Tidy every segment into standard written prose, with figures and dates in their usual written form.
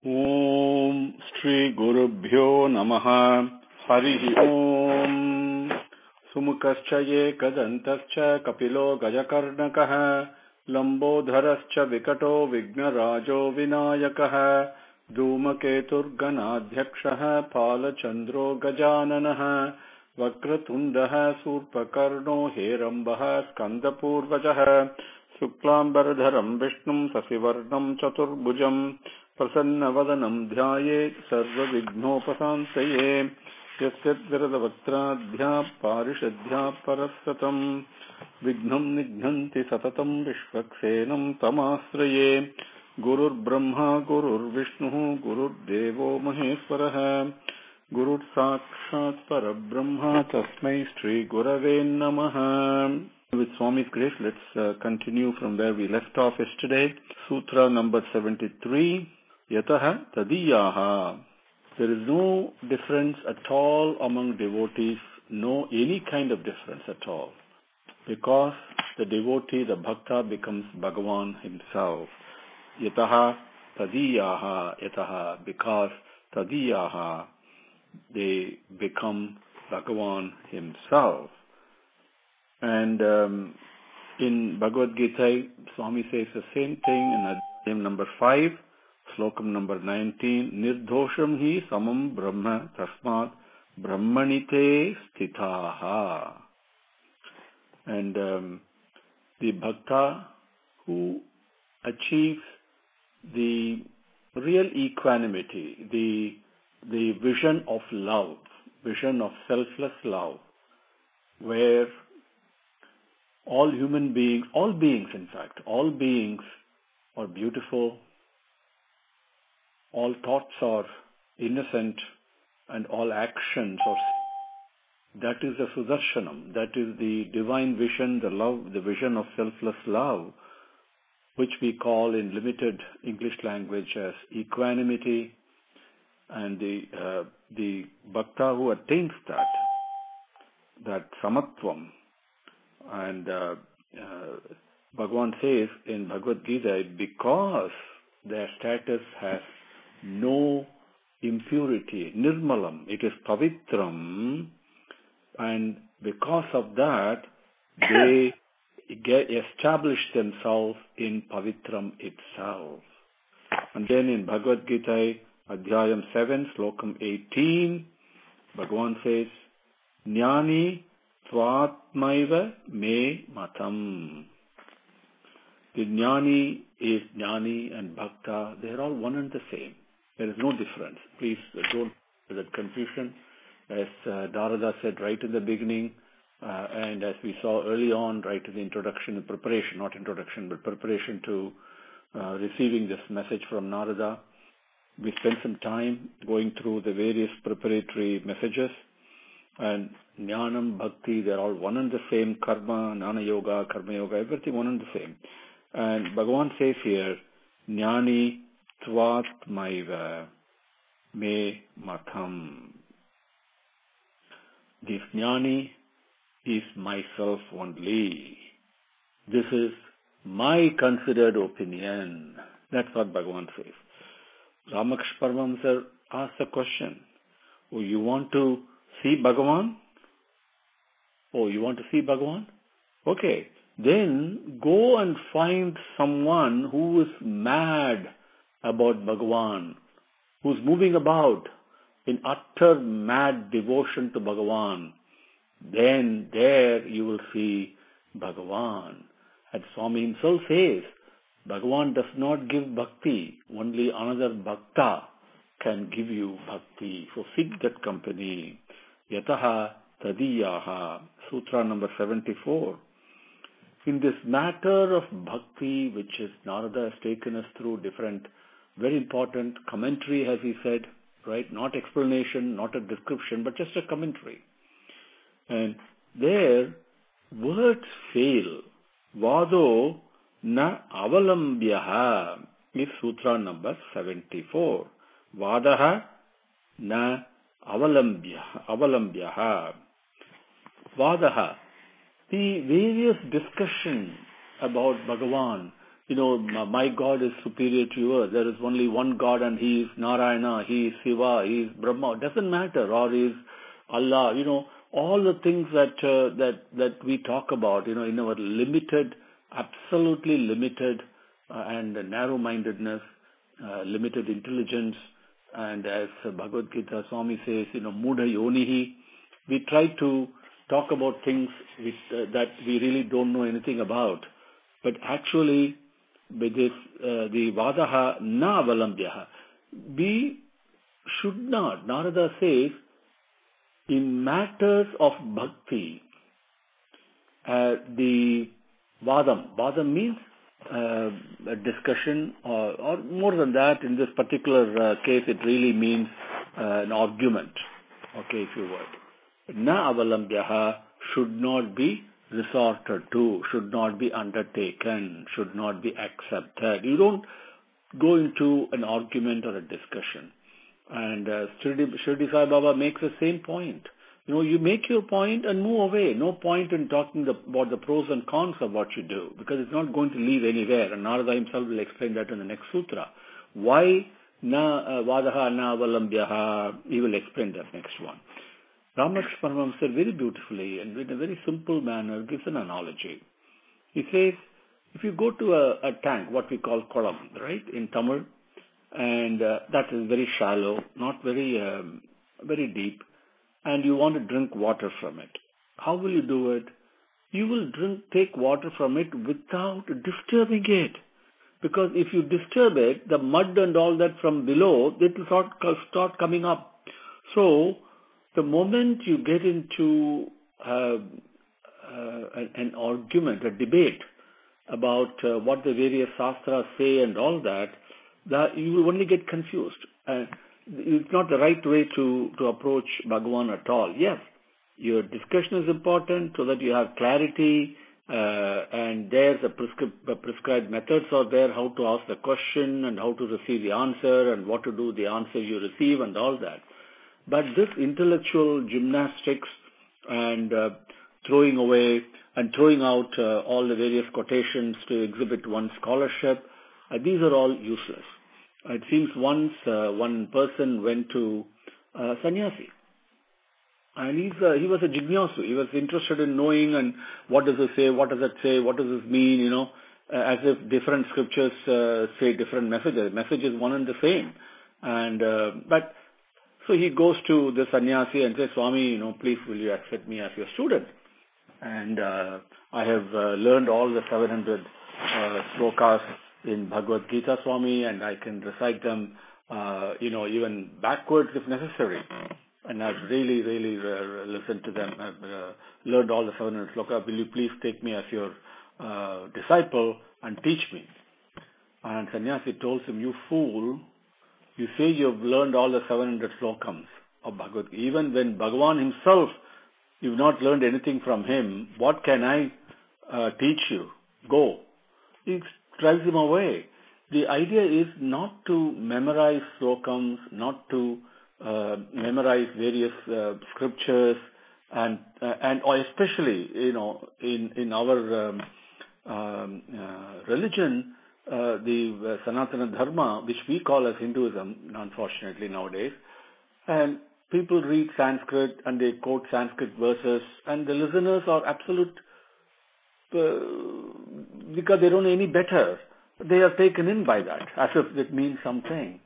Om Shri Gurubhyo Namaha Harihi Om Sumukascha Yekadantascha Kapilo Gajakarnakaha Lambodharascha Vikato Vignarajo Vinayakaha Dhumaketur Ganadhyakshaha Palachandro Gajananaha Vakratundaha Surpakarno Herambaha Skandapurvajaha Suklambaradharam Vishnum Sasivarnam Chaturbhujam Prasanna Dhyaye Sarva Vignopasantaye Yasyadviradavakradhya Parishadhya Parasatam Vignam Nighnanti Satatam Vishvaksenam Tamasraye Gurur Brahma Gurur Vishnu Gurur Devo Maheswaraha Gurur Sakshat Parabrahma Tasmai Shri Gurave Namaha. With Swami's grace, let's continue from where we left off yesterday. Sutra number 73. Yataha tadiyaha. There is no difference at all among devotees, no any kind of difference at all. Because the devotee, the bhakta, becomes Bhagavan himself. Yataha tadiyaha. Yataha, because tadiyaha, they become Bhagavan himself. And in Bhagavad Gita, Swami says the same thing in Adhyayam number 5, Slokam number 19, Nirdhosham hi samam brahma tasmat brahmanite sthitaha. And the bhakta who achieves the real equanimity, the vision of love, vision of selfless love, where all human beings, all beings in fact, all beings are beautiful, all thoughts are innocent, and all actions are. That is the Sudarshanam, that is the divine vision, the love, the vision of selfless love, which we call in limited English language as equanimity. And the bhakta who attains that samatvam. And Bhagavan says in Bhagavad Gita, because their status has no impurity, nirmalam, it is pavitram, and because of that, they establish themselves in pavitram itself. And then in Bhagavad Gita, Adhyayam 7, Slokam 18, Bhagavan says, Jnani Svatmaiva me matam. The Jnani is Jnani and Bhakta. They are all one and the same. There is no difference. Please don't have that confusion. As Narada said right in the beginning, and as we saw early on, right in the introduction, preparation, not introduction, but preparation to receiving this message from Narada, we spent some time going through the various preparatory messages. And Jnanam, Bhakti, they're all one and the same. Karma, Jnana Yoga, Karma Yoga, everything one and the same. And Bhagavan says here, Jnani Tvatmaiva me matam. This Jnani is myself only. This is my considered opinion. That's what Bhagavan says. Ramakrishna Paramahamsa asked a question. Oh, you want to see Bhagavan? Oh, you want to see Bhagavan? Okay. Then go and find someone who is mad about Bhagavan, who's moving about in utter mad devotion to Bhagavan. Then there you will see Bhagavan. And Swami himself says, Bhagavan does not give bhakti, only another bhakta can give you bhakti. So seek that company. Yataha tadiyaha, Sutra number 74. In this matter of bhakti, which is Narada has taken us through different, very important commentary, as he said, right? Not explanation, not a description, but just a commentary. And there, words fail. Vado na avalambyaha is Sutra number 74. Vadaha na avalambyaha. Vadaha. The various discussion about Bhagavan, my God is superior to yours. There is only one God and He is Narayana, He is Shiva, He is Brahma. It doesn't matter. Or He is Allah. All the things that we talk about, in our limited, absolutely limited and narrow-mindedness, limited intelligence, and as Bhagavad Gita Swami says, Mudha Yonihi, we try to talk about things that we really don't know anything about. But actually, with this, the Vadaha na avalambhyaha, we should not, Narada says, in matters of bhakti, the Vadam means a discussion, or more than that, in this particular case, it really means an argument, okay, if you would. Na avalambhyaha should not be resorted to, should not be undertaken, should not be accepted. You don't go into an argument or a discussion. And Shirdi Sai Baba makes the same point. You make your point and move away. No point in talking about the pros and cons of what you do, because it's not going to lead anywhere. And Narada himself will explain that in the next sutra. Why na vadaha na avalambhyaha? He will explain that next one. Ramakrishna Paramahamsa very beautifully and in a very simple manner gives an analogy. He says, if you go to a tank, what we call kolam, right, in Tamil, and that is very shallow, not very very deep, and you want to drink water from it. How will you do it? You will take water from it without disturbing it. Because if you disturb it, the mud and all that from below, it will start coming up. So, the moment you get into an argument, a debate about what the various sastras say and all that you will only get confused. It's not the right way to approach Bhagavan at all. Yes, your discussion is important so that you have clarity, and there's the prescribed methods are there, how to ask the question and how to receive the answer and what to do with the answer you receive and all that. But this intellectual gymnastics and throwing away and throwing out all the various quotations to exhibit one's scholarship, these are all useless. It seems once one person went to sannyasi, and he was a jignasu. He was interested in knowing and what does it say, what does it say, what does this mean, as if different scriptures say different messages. Message is one and the same. And but so he goes to the sannyasi and says, Swami, please will you accept me as your student? And I have learned all the 700 slokas in Bhagavad Gita, Swami, and I can recite them, even backwards if necessary. And I've really, really listened to them. I've learned all the 700 slokas. Will you please take me as your disciple and teach me? And sannyasi told him, you fool, you say you've learned all the 700 slokams of Bhagavad Gita. Even when Bhagavan himself, you've not learned anything from him, what can I teach you? Go. He drives him away. The idea is not to memorize slokams, not to memorize various scriptures, and or especially in our religion, the Sanatana Dharma, which we call as Hinduism, unfortunately nowadays, and people read Sanskrit and they quote Sanskrit verses, and the listeners are absolute because they don't know any better. They are taken in by that as if it means something.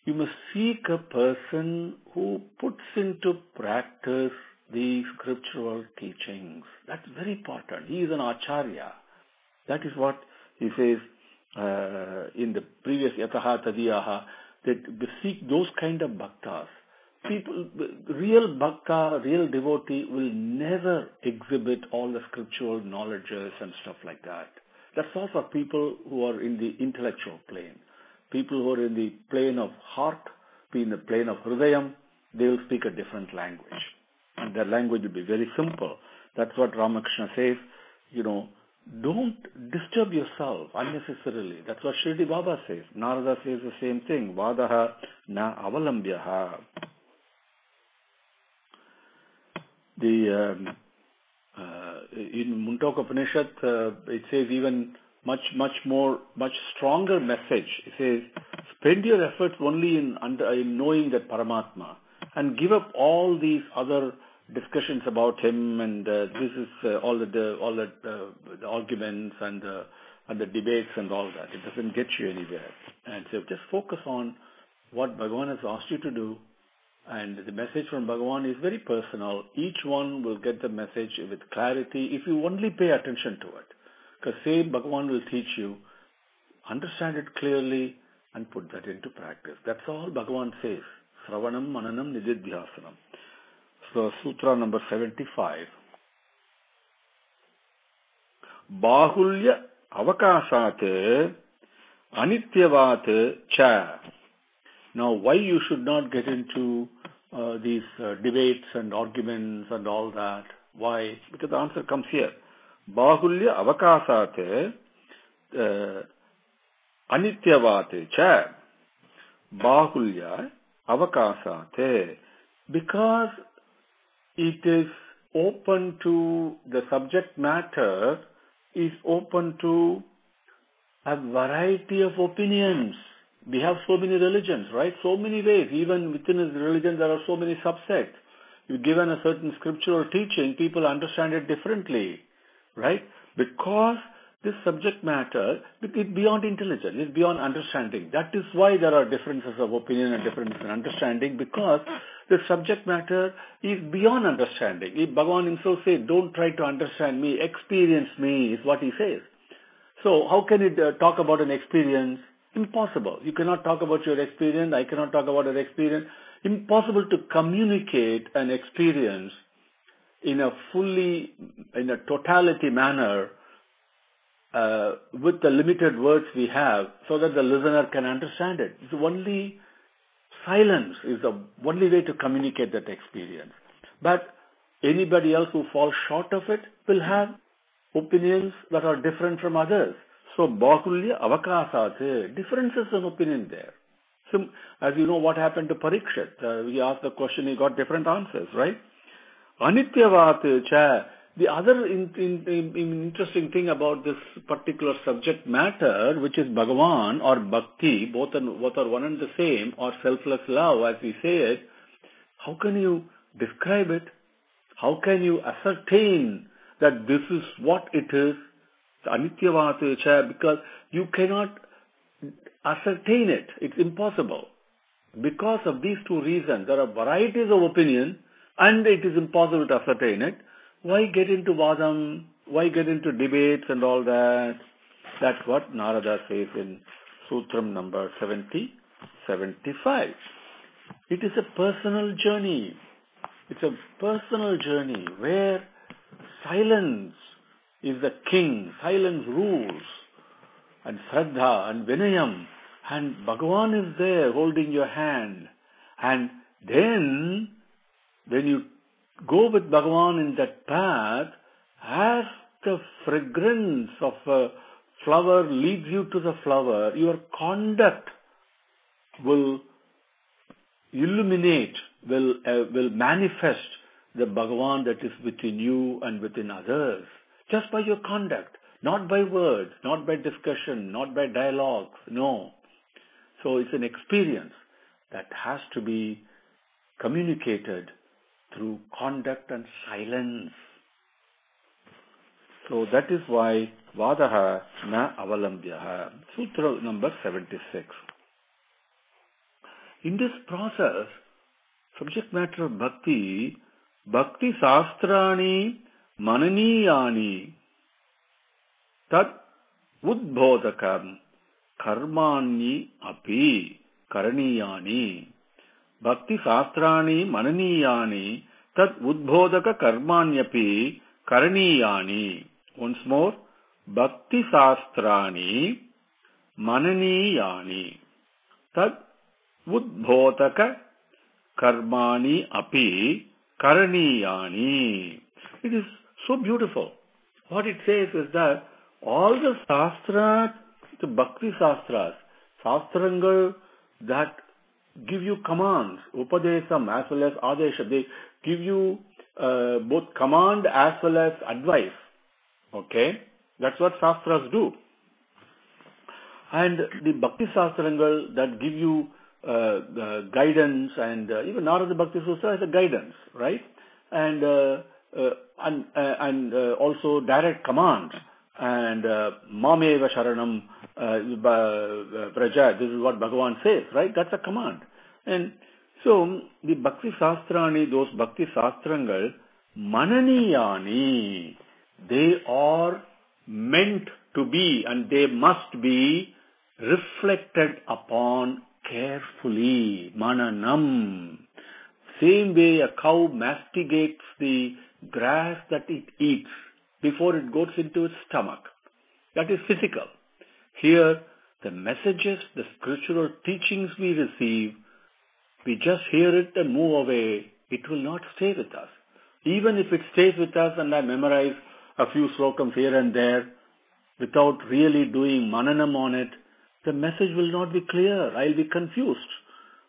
You must seek a person who puts into practice the scriptural teachings. That's very important. He is an acharya. That is what he says in the previous yataha tadiyaha, that seek those kind of bhaktas. People, real bhakta, real devotee will never exhibit all the scriptural knowledges and stuff like that. That's all for people who are in the intellectual plane. People who are in the plane of heart, in the plane of hridayam, they will speak a different language. And their language will be very simple. That's what Ramakrishna says, don't disturb yourself unnecessarily. That's what Shirdi Baba says. Narada says the same thing. Vadaha na avalambhyaha. In Mundaka Upanishad, it says even much stronger message. It says, spend your efforts only in knowing that Paramatma, and give up all these other discussions about him, and this is all the arguments and the debates and all that. It doesn't get you anywhere. And so just focus on what Bhagavan has asked you to do. And the message from Bhagavan is very personal. Each one will get the message with clarity if you only pay attention to it. Because same Bhagavan will teach you, understand it clearly and put that into practice. That's all Bhagavan says. Sravanam, Mananam, Nididhyasanam. So Sutra number 75. Bahulya avakasate anityavate cha. Now, why you should not get into these debates and arguments and all that? Why? Because the answer comes here. Bahulya avakasate anityavate cha. Bahulya avakasate. Because it is open to, the subject matter is open to a variety of opinions. We have so many religions, right? So many ways. Even within a religion, there are so many subsects. You're given a certain scriptural teaching, people understand it differently, right? Because this subject matter is beyond intelligence, it's beyond understanding. That is why there are differences of opinion and differences in understanding, because the subject matter is beyond understanding. If Bhagavan himself said, don't try to understand me, experience me, is what he says. So how can it talk about an experience? Impossible. You cannot talk about your experience. I cannot talk about an experience. Impossible to communicate an experience in a totality manner with the limited words we have, so that the listener can understand it. It's only silence is the only way to communicate that experience. But anybody else who falls short of it will have opinions that are different from others. So, Bahulya avakasate, differences in opinion there. So, as you know, what happened to Parikshit? We asked the question, he got different answers, right? Anityavate cha. The other interesting thing about this particular subject matter, which is Bhagavan or Bhakti, both are one and the same, or selfless love, as we say it, how can you describe it? How can you ascertain that this is what it is? Anityavate cha, because you cannot ascertain it. It's impossible. Because of these two reasons, there are varieties of opinion and it is impossible to ascertain it. Why get into vadam? Why get into debates and all that? That's what Narada says in Sutram number 75. It is a personal journey. It's a personal journey where silence is the king. Silence rules. And Shraddha and Vinayam. And Bhagavan is there holding your hand. And then when you go with Bhagavan in that path, as the fragrance of a flower leads you to the flower, your conduct will illuminate, will manifest the Bhagavan that is within you and within others. Just by your conduct, not by words, not by discussion, not by dialogues, no. So it's an experience that has to be communicated through conduct and silence. So that is why Vadaha na avalambyaha. Sutra number 76. In this process, subject matter of bhakti, bhakti sastrani mananiyani tad udbodhakam karmani api karaniyani. Bhakti sastrani mananiyani tad udbodhaka karmanyapi karaniyani. Once more, bhakti sastrani mananiyani tad udbodhaka karmani api karaniyani. It is so beautiful. What it says is that all the sastras, the bhakti sastras, sastrangal that give you commands, upadesam as well as adesha, they give you both command as well as advice. Okay? That's what sastras do. And the Bhakti Sastrangal that give you guidance, and even Narada Bhakti Sutra is a guidance, right? And also direct commands. And Mameva Sharanam Praja, this is what Bhagavan says, right? That's a command. And so the Bhakti Sastrani, those Bhakti Sastrangal, Mananiyani, they are meant to be and they must be reflected upon carefully. Mananam. Same way a cow masticates the grass that it eats before it goes into its stomach. That is physical. Here, the messages, the spiritual teachings we receive, we just hear it and move away. It will not stay with us. Even if it stays with us and I memorize a few slokams here and there without really doing mananam on it, the message will not be clear. I'll be confused.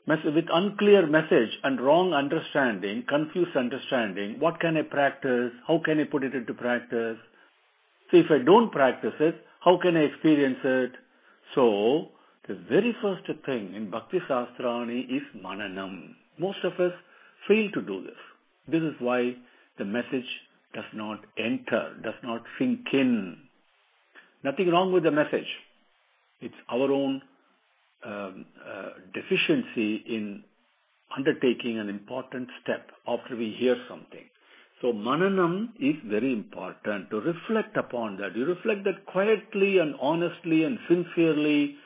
With unclear message and wrong understanding, confused understanding, what can I practice? How can I put it into practice? So if I don't practice it, how can I experience it? So, the very first thing in Bhakti Sastrani is mananam. Most of us fail to do this. This is why the message does not enter, does not sink in. Nothing wrong with the message. It's our own deficiency in undertaking an important step after we hear something. So mananam is very important to reflect upon that. You reflect that quietly and honestly and sincerely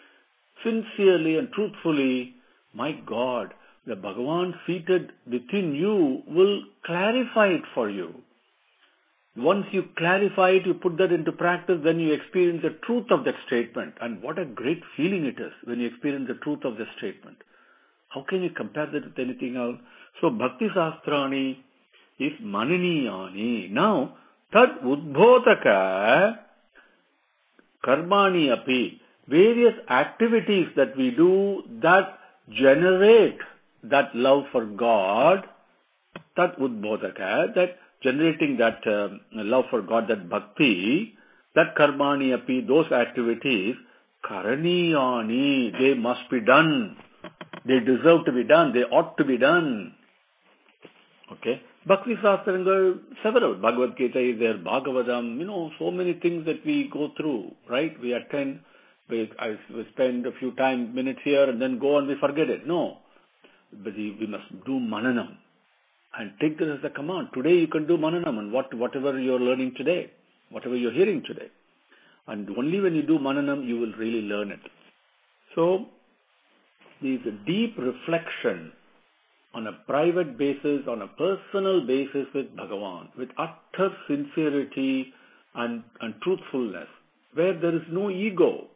and truthfully. My God, the Bhagavan seated within you will clarify it for you. Once you clarify it, you put that into practice, then you experience the truth of that statement. And what a great feeling it is when you experience the truth of the statement. How can you compare that with anything else? So Bhakti Sastrani is Mananiyani. Now, Tad Udbhodaka Karmani Api, various activities that we do that generate that love for God, Tad Udbhodaka, that generating that love for God, that bhakti, that karmani api, those activities, karaniyani, they must be done. They deserve to be done. They ought to be done. Okay. Bhakti Sastranga, several. Bhagavad Gita is there, Bhagavatam, so many things that we go through, right? We attend, we spend a few minutes here and then go and we forget it. No. But we must do mananam. And take this as a command. Today you can do mananam and whatever you're learning today, whatever you're hearing today. And only when you do mananam, you will really learn it. So, there is a deep reflection on a private basis, on a personal basis with Bhagavan, with utter sincerity and truthfulness, where there is no ego.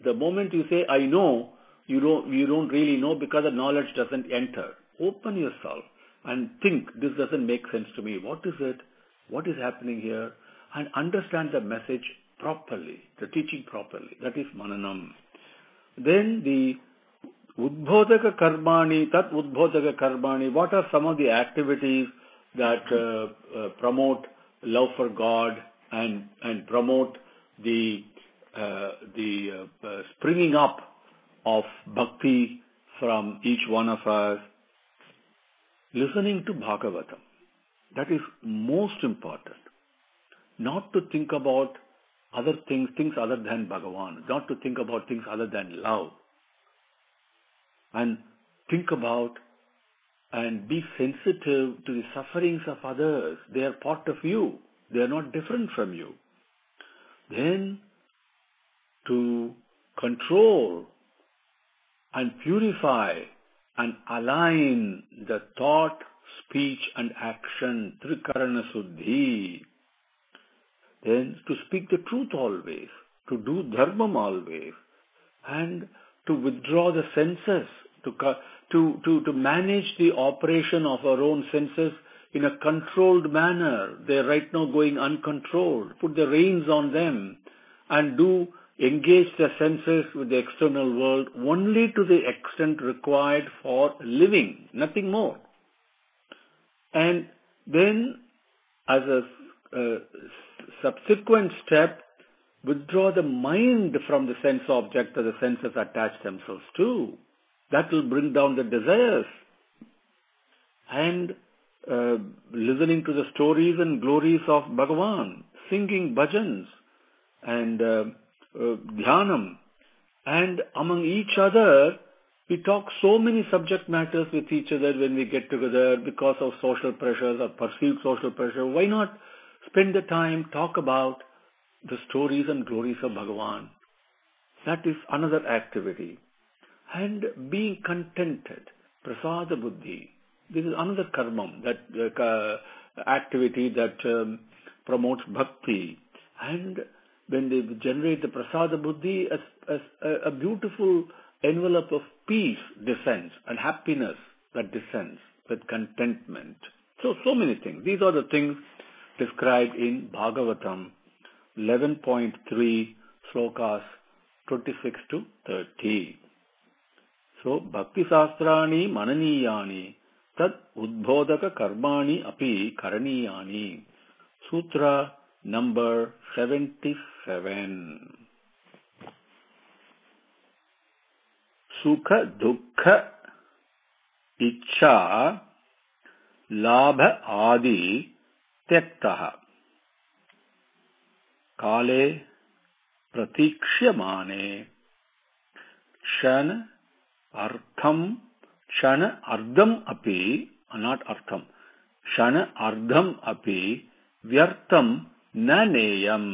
The moment you say, I know, you don't really know because the knowledge doesn't enter. Open yourself and think, this doesn't make sense to me. What is it? What is happening here? And understand the message properly, the teaching properly. That is mananam. Then the Udbhodaka Karmani, Tat Udbhodaka Karmani, what are some of the activities that promote love for God and promote the springing up of bhakti from each one of us? Listening to Bhagavatam. That is most important. Not to think about other things other than Bhagavan. Not to think about things other than love. And think about and be sensitive to the sufferings of others. They are part of you. They are not different from you. Then to control and purify and align the thought, speech and action, Trikarana Suddhi. Then to speak the truth always, to do dharmam always, and to withdraw the senses, to manage the operation of our own senses in a controlled manner. They are right now going uncontrolled. Put the reins on them and engage the senses with the external world only to the extent required for living, nothing more. And then, as a subsequent step, withdraw the mind from the sense object that the senses attach themselves to. That will bring down the desires. And listening to the stories and glories of Bhagavan, singing bhajans and dhyanam. And among each other, we talk so many subject matters with each other when we get together because of social pressures or perceived social pressure. Why not spend the time, talk about the stories and glories of Bhagavan? That is another activity. And being contented, prasada buddhi. This is another karmam, that activity that promotes bhakti. And when they generate the prasada buddhi, as a beautiful envelope of peace descends and happiness that descends with contentment. So many things. These are the things described in Bhagavatam 11.3 slokas 26 to 30. So, Bhakti Sastrani Mananiyani Tad Udbodhaka Karmani Api Karaniyani. Sutra number 77. Sukha Dukkha Ichha Labha Adi Tyaktaha Kale Pratikshya Shan Artham Shana Ardham Api, not Artham, Shana Ardham Api Vyartham Naneyam.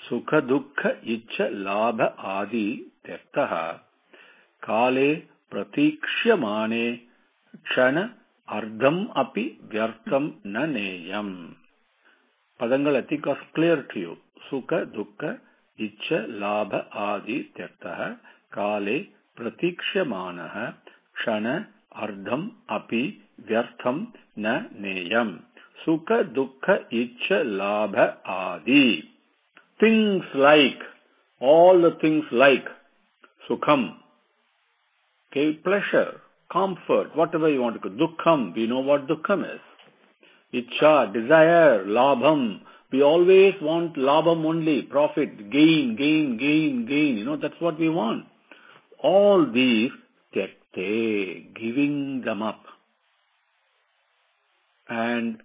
Sukha Dukkha Ichha Labha Adi Tyaktaha Kale Pratikshya Shana Ardham Api Vyartham Naneyam. Padangal I think was clear to you. Sukha Dukkha Ichha Labha Adi Tyaktaha Kale Pratikshya Shana Ardham Api Vyartham Na Neyam. Sukha Dukkha Ichha Labha Adi. Things like, all the things like Sukham, okay, pleasure, comfort, whatever you want to call. Dukkham, we know what Dukkham is. Ichha, desire, Labham. We always want Labham only, profit, gain. That's what we want. All these, Tyakte, giving them up. And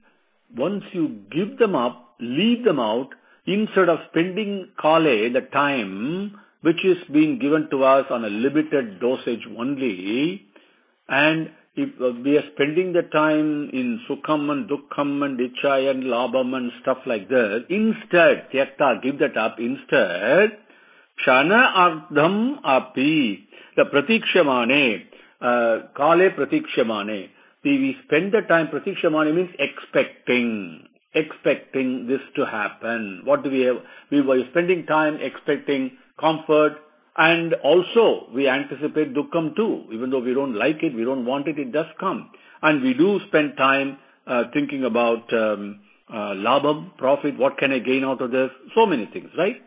once you give them up, leave them out, instead of spending kale, the time which is being given to us on a limited dosage only, and if we are spending the time in Sukham and Dukkham and Ichha and Labham and stuff like that, instead, Tyakta, give that up, instead, Shana Ardham Api, the Pratikshya Kale Pratikshya we spend the time, Pratikshya means expecting this to happen. What do we have? We were spending time expecting comfort, and also we anticipate Dukkham too. Even though we don't like it, we don't want it, it does come. And we do spend time thinking about Labham, profit, what can I gain out of this? So many things, right?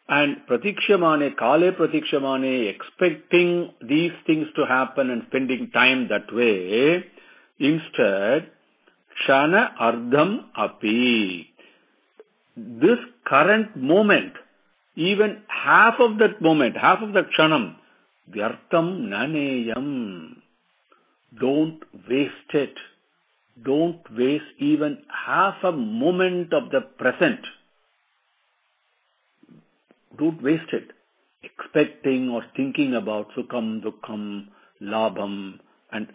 And Pratikshya Kale Pratikshya expecting these things to happen and spending time that way. Instead, Shana Ardham Api. This current moment, even half of that moment, half of that Kshanam, Vyartham Naneyam. Don't waste it. Don't waste even half a moment of the present. Don't waste it. Expecting or thinking about Sukham, Dukkham, Labham, and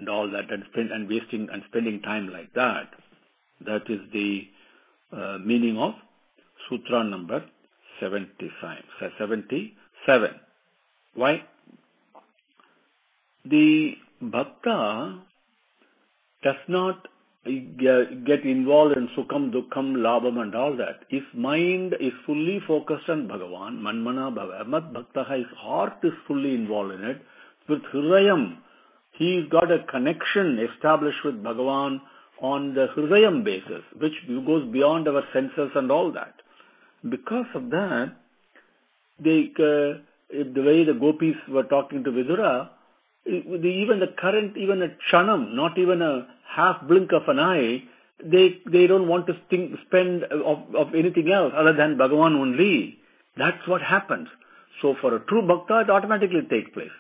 all that, and wasting and spending time like that. That is the meaning of Sutra number 77. Why? The Bhakta does not get involved in Sukham, Dukkham, Labham and all that. His mind is fully focused on Bhagavan, Manmana Bhava. Mat Bhaktaha, his heart is fully involved in it. With Hridayam, he's got a connection established with Bhagavan on the Hridayam basis, which goes beyond our senses and all that. Because of that, the way the gopis were talking to Vidura, even a Kshanam, not even a half blink of an eye, they don't want to spend of anything else other than Bhagavan only. That's what happens. So for a true bhakta, it automatically takes place.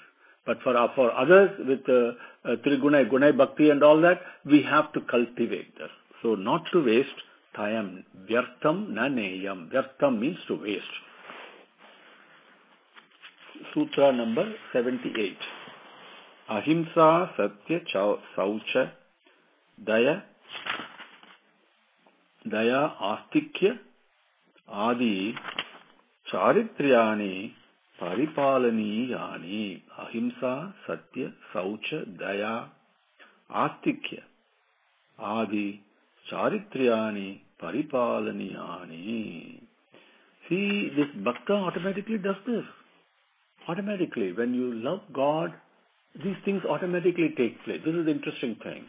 But for others with Triguna, Gunai Bhakti and all that, we have to cultivate this. So not to waste time. Vyartham na neyam. Vyartham means to waste. Sutra number 78. Ahimsa Sathya Saucha Daya Astikya Adi Charitriyani Paripalaniyani. Ahimsa Satya Saucha Daya Astikya Adi Charitriyani Paripalaniyani. See, this bhakta automatically does this. Automatically, when you love God, these things automatically take place. This is the interesting thing.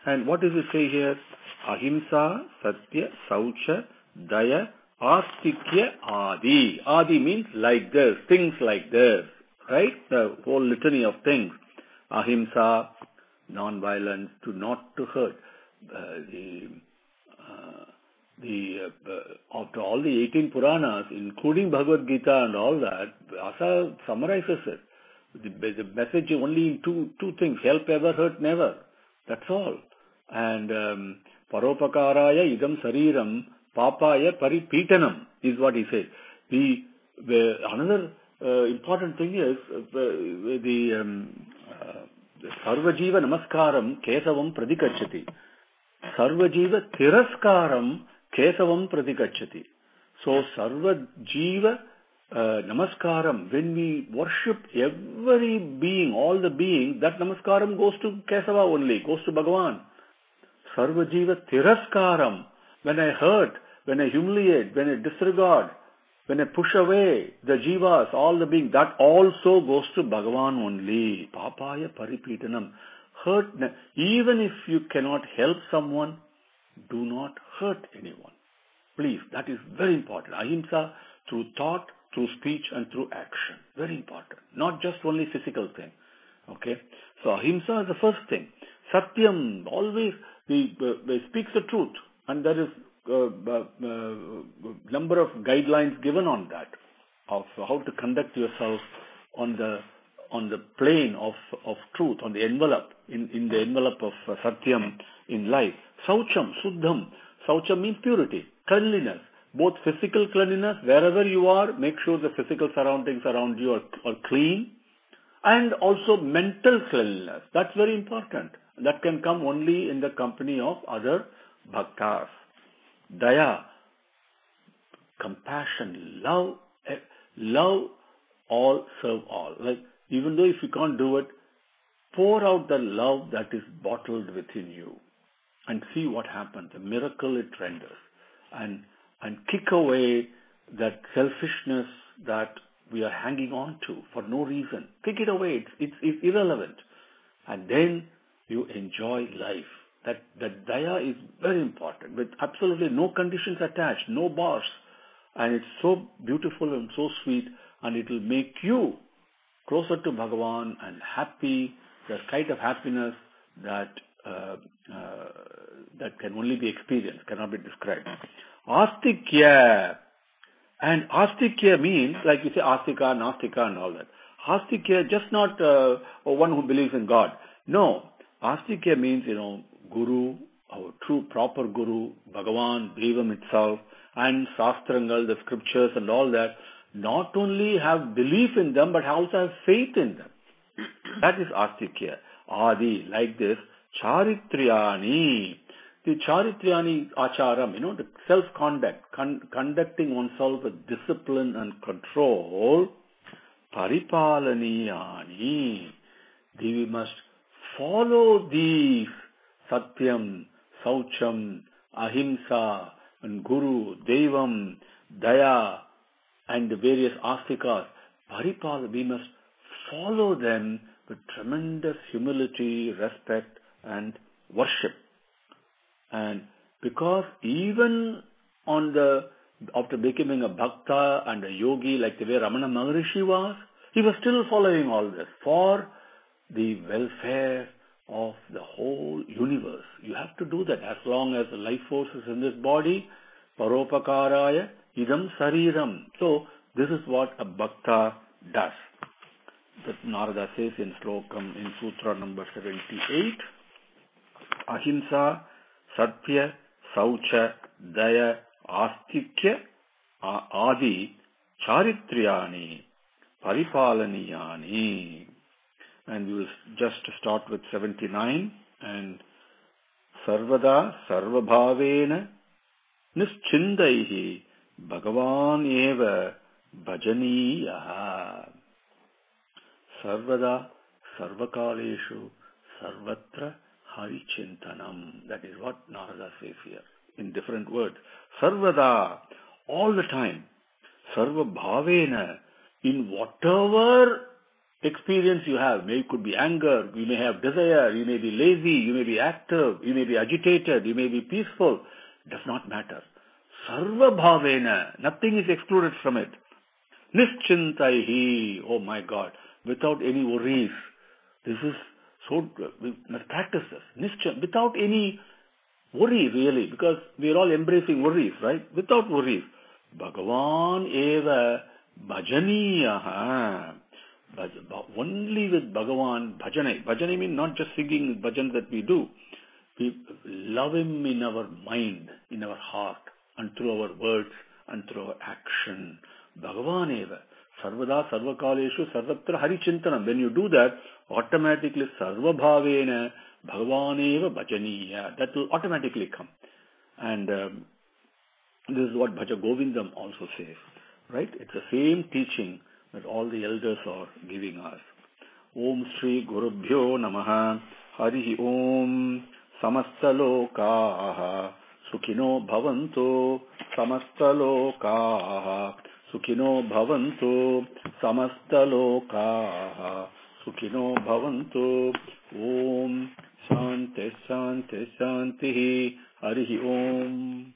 And what does it say here? Ahimsa, Satya, Saucha, Daya, Astikya, Adi. Adi means like this, things like this, right? The whole litany of things. Ahimsa, non-violence, not to hurt. After all the 18 Puranas, including Bhagavad Gita and all that, Vyasa summarizes it. The message only in two things: help ever, hurt never. That's all. And Paropakaraya idam sariram papaya paripitanam is what he says. Another important thing is the Sarvajiva Namaskaram Kesavam Pradikachati. Sarvajiva Tiraskaram Kesavam Pradikachati. So Sarvajiva Namaskaram, when we worship every being, all the beings, that Namaskaram goes to Kesava only, goes to Bhagavan. Sarvajiva Tiraskaram, when I hurt, when I humiliate, when I disregard, when I push away the jivas, all the beings, that also goes to Bhagavan only. Papaya Paripitanam. Hurt, even if you cannot help someone, do not hurt anyone. Please, that is very important. Ahimsa through thought, through speech and through action. Very important. Not just only physical thing. Okay. So ahimsa is the first thing. Satyam, always he speaks the truth. And there is number of guidelines given on that, of how to conduct yourself on the plane of truth, on the envelope, in the envelope of Satyam in life. Saucham, Suddham. Saucham means purity, cleanliness. Both physical cleanliness, wherever you are, make sure the physical surroundings around you are clean. And also mental cleanliness. That's very important. That can come only in the company of other bhaktas. Daya, compassion, love all, serve all. Like, even though if you can't do it, pour out the love that is bottled within you and see what happens. The miracle it renders. And kick away that selfishness that we are hanging on to for no reason. Kick it away. It's irrelevant. And then you enjoy life. That daya is very important, with absolutely no conditions attached, no bars. And it's so beautiful and so sweet, and it will make you closer to Bhagavan and happy, the kind of happiness that can only be experienced, cannot be described. Astikya. And astikya means, like you say, astika, nastika and all that. Astikya, just not one who believes in God. No. Astikya means, Guru, our true proper Guru, Bhagavan, Devam itself, and Sastrangal, the scriptures and all that, not only have belief in them, but also have faith in them. That is Astikya. Adi, like this, Charitriyani. The Charitriyani Acharam, the self-conduct, conducting oneself with discipline and control. Paripalaniyani. We must follow these Satyam, Saucham, Ahimsa, and Guru, Devam, Daya, and the various Astikas. We must follow them with tremendous humility, respect, and worship. And because even after becoming a bhakta and a yogi, like the way Ramana Maharishi was, he was still following all this for the welfare of the whole universe. You have to do that as long as the life force is in this body. Paropakaraya idam sariram. So this is what a bhakta does. That Narada says in slokam in sutra number 78. Ahimsa, Sathya, Saucha, Daya, Astikya, Adi, Charitriyani, Paripalaniyani. And we will just start with 79. And Sarvada, Sarvabhavena, Nischindaihi, Bhagavan eva bhajaniyaha. Sarvada, Sarvakaleshu, Sarvatra, Harichintanam. That is what Narada says here in different words. Sarvada, all the time. Sarva bhavena, in whatever experience you have. Maybe it could be anger, you may have desire, you may be lazy, you may be active, you may be agitated, you may be peaceful. Does not matter. Sarva bhavena, nothing is excluded from it. Nischintaihi, oh my God, without any worries. This is so, we must practice this. Without any worry really, because we are all embracing worries, right? Without worries. Bhagavan eva bhajaniyaha. Only with Bhagavan bhajane. Bhajane means not just singing bhajan that we do. We love Him in our mind, in our heart, and through our words, and through our action. Bhagavan eva. Sarvada, sarvakaleshu, sarvatra harichintanam. When you do that, automatically sarva bhavena Bhagavan eva bhajaniya. That will automatically come. And this is what Bhaja Govindam also says. Right? It's the same teaching that all the elders are giving us. Om Shri Gurubhyo Namaha. Harihi Om. Samastalokaha Sukhino Bhavanto. Samastalokaha Sukhino Bhavanto. Samastalokaha Sukhino Bhavanto. Om Shanti Shanti Shanti. Harihi Om.